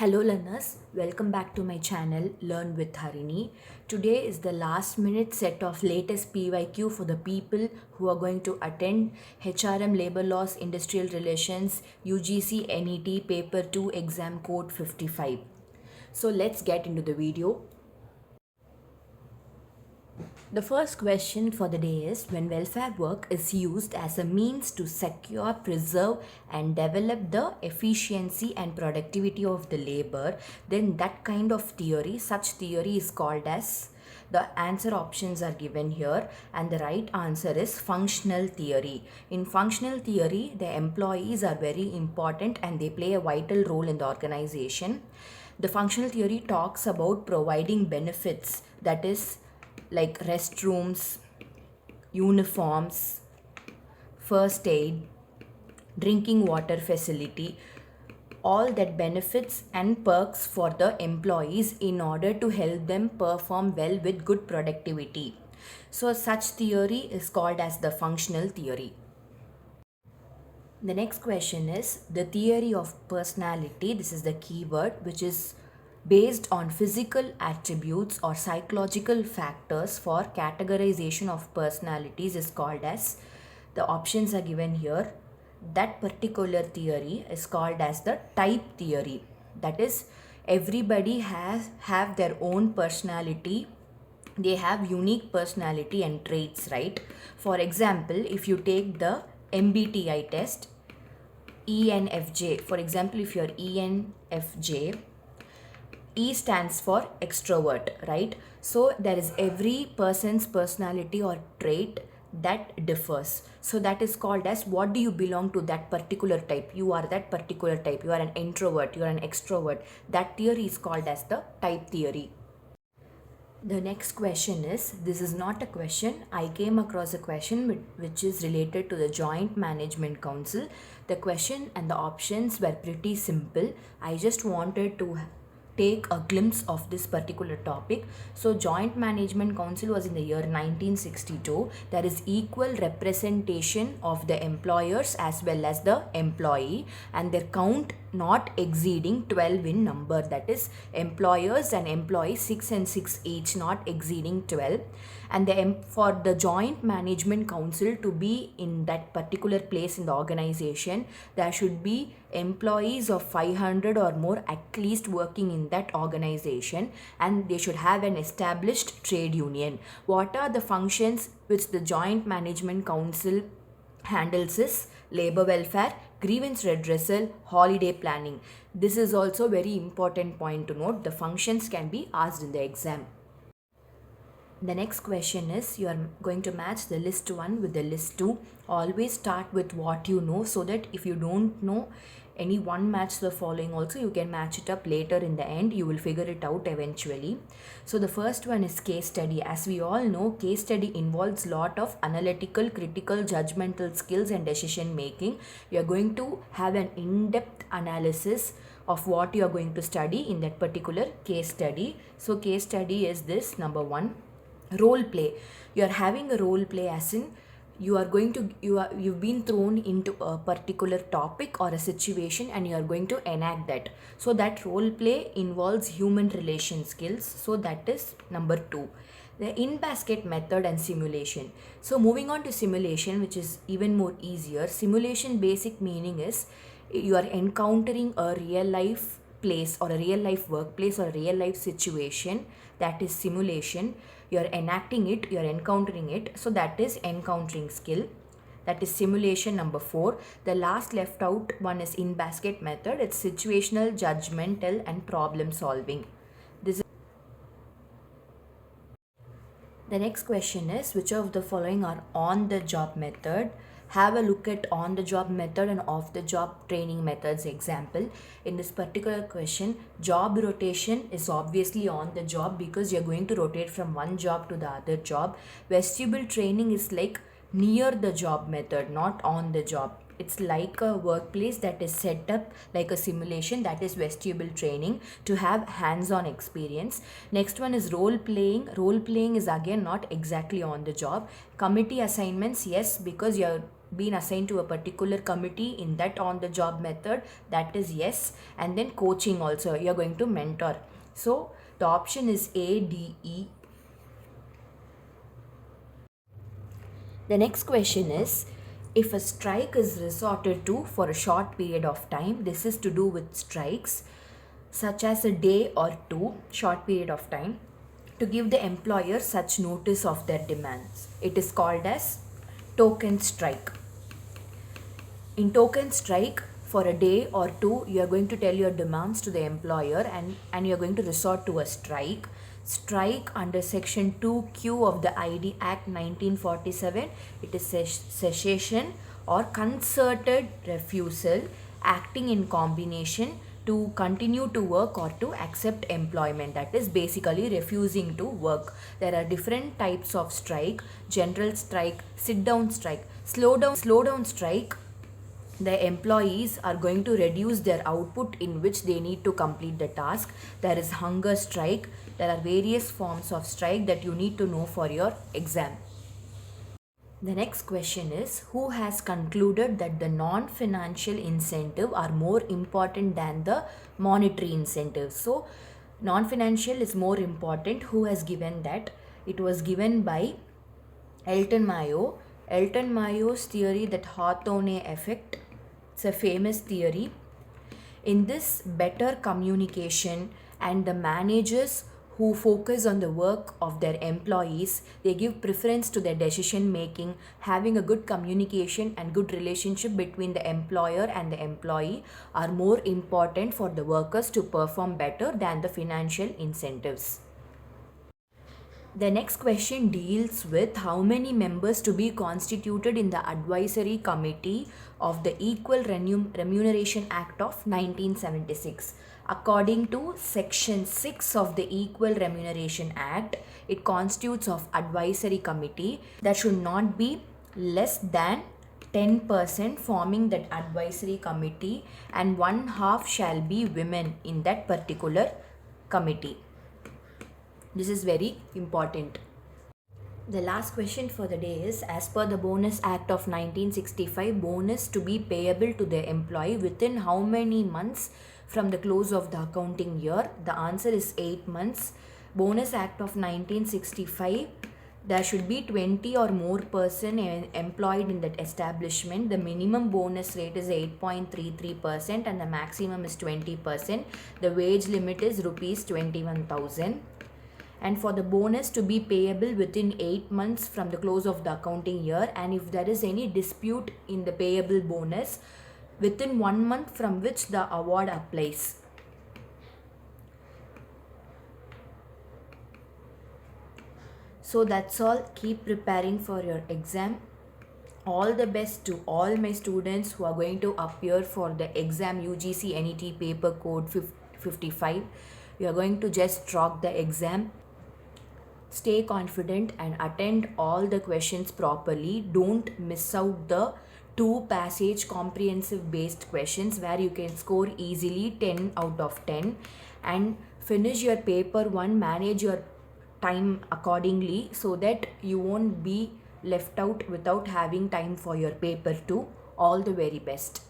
Hello learners, welcome back to my channel Learn with Harini. Today is the last minute set of latest PYQ for the people who are going to attend HRM Labor Laws Industrial Relations UGC NET Paper 2 Exam Code 55. So let's get into the video. The first question for the day is, when welfare work is used as a means to secure, preserve and develop the efficiency and productivity of the labor, then that kind of theory, such theory is called as, the answer options are given here and the right answer is functional theory. In functional theory, the employees are very important and they play a vital role in the organization. The functional theory talks about providing benefits, that is like restrooms, uniforms, first aid, drinking water facility, all that benefits and perks for the employees in order to help them perform well with good productivity. So such theory is called as the functional theory. The next question is the theory of personality. This is the keyword, which is based on physical attributes or psychological factors for categorization of personalities is called as, the options are given here. That particular theory is called as the type theory. That is, everybody have their own personality. They have unique personality and traits, right? For example, if you take the MBTI test, ENFJ, for example, if you're ENFJ, E stands for extrovert, right? So there is every person's personality or trait that differs. So that is called as, what do you belong to that particular type? You are that particular type. You are an introvert, you are an extrovert. That theory is called as the type theory. The next question is, this is not a question. I came across a question which is related to the Joint Management Council. The question and the options were pretty simple. I just wanted to take a glimpse of this particular topic. So Joint Management Council was in the year 1962. There is equal representation of the employers as well as the employee, and their count not exceeding 12 in number. That is, employers and employees 6 and 6 each, not exceeding 12. And for the Joint Management Council to be in that particular place in the organization, there should be employees of 500 or more at least working in that organization, and they should have an established trade union. What are the functions which the Joint Management Council handles is labor welfare, grievance redressal, holiday planning. This is also very important point to note. The functions can be asked in the exam. The next question is, you are going to match the list 1 with the list 2. Always start with what you know, so that if you don't know any one match the following also, you can match it up later in the end. You will figure it out eventually. So the first one is case study. As we all know, case study involves lot of analytical, critical, judgmental skills and decision making. You are going to have an in-depth analysis of what you are going to study in that particular case study. So case study is this, number 1. Role play. You are having a role play as in, you've been thrown into a particular topic or a situation and you are going to enact that. So that role play involves human relation skills. So that is number 2. The in-basket method and simulation. So moving on to simulation, which is even more easier. Simulation basic meaning is, you are encountering a real life place or a real life workplace or a real life situation. That is simulation. You are enacting it, you are encountering it. So that is encountering skill. That is simulation number 4. The last left out one is in-basket method. It's situational, judgmental and problem solving. The next question is, which of the following are on-the-job method? Have a look at on-the-job method and off-the-job training methods example. In this particular question, job rotation is obviously on the job because you're going to rotate from one job to the other job. Vestibule training is like near the job method, not on the job. It's like a workplace that is set up like a simulation, that is vestibule training, to have hands-on experience. Next one is role playing. Role playing is again not exactly on the job. Committee assignments, yes, because you're been assigned to a particular committee in that on the job method? That is yes. And then coaching also, you're going to mentor. So the option is A, D, E. The next question is, if a strike is resorted to for a short period of time, this is to do with strikes such as a day or two, short period of time, to give the employer such notice of their demands. It is called as token strike. In token strike, for a day or two, you are going to tell your demands to the employer and you are going to resort to a strike. Strike under section 2Q of the ID Act 1947, it is cessation or concerted refusal acting in combination to continue to work or to accept employment. That is basically refusing to work. There are different types of strike: general strike, sit down strike, slow down strike. The employees are going to reduce their output in which they need to complete the task. There is hunger strike. There are various forms of strike that you need to know for your exam. The next question is, who has concluded that the non-financial incentive are more important than the monetary incentives? So non-financial is more important. Who has given that? It was given by Elton Mayo. Elton Mayo's theory, that Hawthorne effect, it's a famous theory. In this, better communication and the managers who focus on the work of their employees, they give preference to their decision making. Having a good communication and good relationship between the employer and the employee are more important for the workers to perform better than the financial incentives. The next question deals with how many members to be constituted in the advisory committee of the Equal Remuneration Act of 1976. According to section 6 of the Equal Remuneration Act, it constitutes of advisory committee. There should not be less than 10% forming that advisory committee, and one half shall be women in that particular committee. This is very important. The last question for the day is, as per the Bonus Act of 1965, bonus to be payable to the employee within how many months from the close of the accounting year? The answer is 8 months. Bonus Act of 1965, there should be 20 or more person employed in that establishment. The minimum bonus rate is 8.33% and the maximum is 20%. The wage limit is rupees 21,000. And for the bonus to be payable within 8 months from the close of the accounting year, and if there is any dispute in the payable bonus, within 1 month from which the award applies. So that's all. Keep preparing for your exam. All the best to all my students who are going to appear for the exam UGC NET paper code 55. You are going to just rock the exam. Stay confident and attend all the questions properly. Don't miss out the 2 passage comprehensive based questions where you can score easily 10 out of 10, and finish your paper 1, manage your time accordingly so that you won't be left out without having time for your paper 2. All the very best.